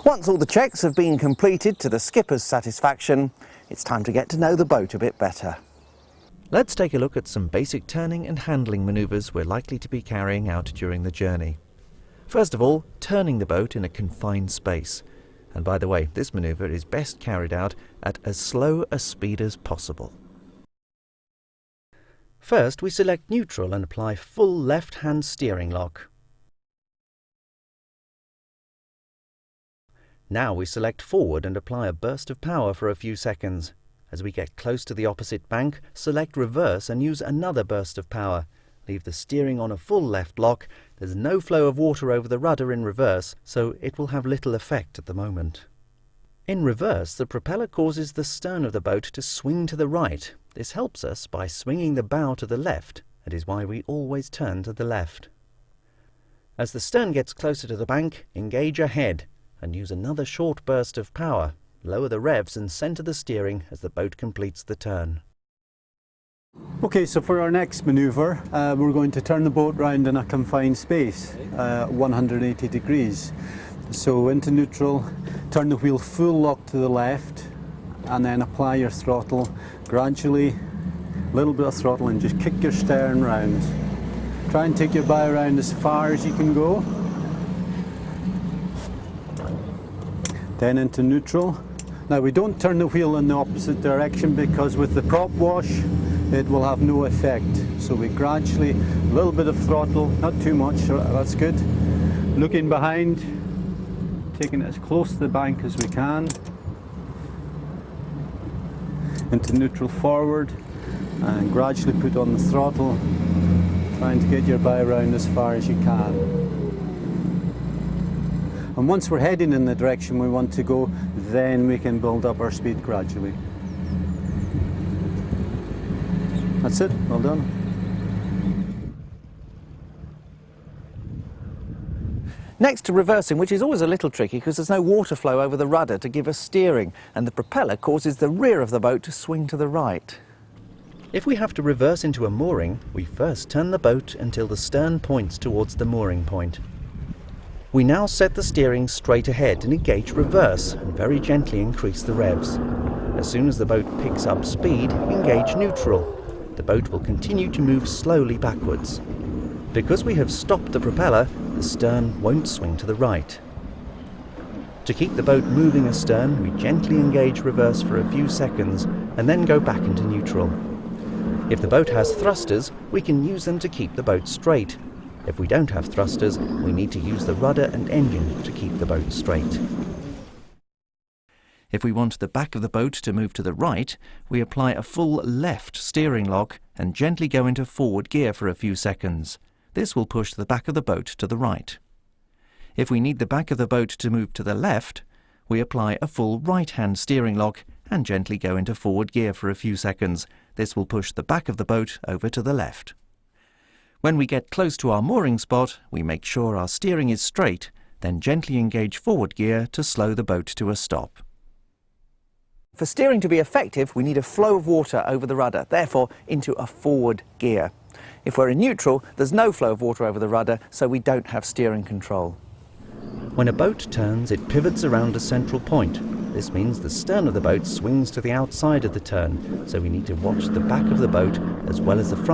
Once all the checks have been completed to the skipper's satisfaction, it's time to get to know the boat a bit better. Let's take a look at some basic turning and handling manoeuvres we're likely to be carrying out during the journey. First of all, turning the boat in a confined space. And by the way, this manoeuvre is best carried out at as slow a speed as possible. First, we select neutral and apply full left-hand steering lock. Now we select forward and apply a burst of power for a few seconds. As we get close to the opposite bank, select reverse and use another burst of power. Leave the steering on a full left lock. There's no flow of water over the rudder in reverse, so it will have little effect at the moment. In reverse, the propeller causes the stern of the boat to swing to the right. This helps us by swinging the bow to the left. That is why we always turn to the left. As the stern gets closer to the bank, engage ahead and use another short burst of power. Lower the revs and centre the steering as the boat completes the turn. Okay, so for our next manoeuvre, we're going to turn the boat round in a confined space, 180 degrees. So into neutral, turn the wheel full lock to the left, and then apply your throttle gradually, a little bit of throttle, and just kick your stern round. Try and take your bow around as far as you can go. Then into neutral. Now we don't turn the wheel in the opposite direction because with the prop wash it will have no effect. So we gradually, a little bit of throttle, not too much, that's good. Looking behind, taking it as close to the bank as we can. Into neutral forward and gradually put on the throttle, trying to get your bow around as far as you can. And once we're heading in the direction we want to go, then we can build up our speed gradually. That's it, well done. Next to reversing, which is always a little tricky because there's no water flow over the rudder to give us steering, and the propeller causes the rear of the boat to swing to the right. If we have to reverse into a mooring, we first turn the boat until the stern points towards the mooring point. We now set the steering straight ahead and engage reverse and very gently increase the revs. As soon as the boat picks up speed, engage neutral. The boat will continue to move slowly backwards. Because we have stopped the propeller, the stern won't swing to the right. To keep the boat moving astern, we gently engage reverse for a few seconds and then go back into neutral. If the boat has thrusters, we can use them to keep the boat straight. If we don't have thrusters, we need to use the rudder and engine to keep the boat straight. If we want the back of the boat to move to the right, we apply a full left steering lock and gently go into forward gear for a few seconds. This will push the back of the boat to the right. If we need the back of the boat to move to the left, we apply a full right-hand steering lock and gently go into forward gear for a few seconds. This will push the back of the boat over to the left. When we get close to our mooring spot, we make sure our steering is straight, then gently engage forward gear to slow the boat to a stop. For steering to be effective, we need a flow of water over the rudder, therefore into a forward gear. If we're in neutral, there's no flow of water over the rudder, so we don't have steering control. When a boat turns, it pivots around a central point. This means the stern of the boat swings to the outside of the turn, so we need to watch the back of the boat as well as the front.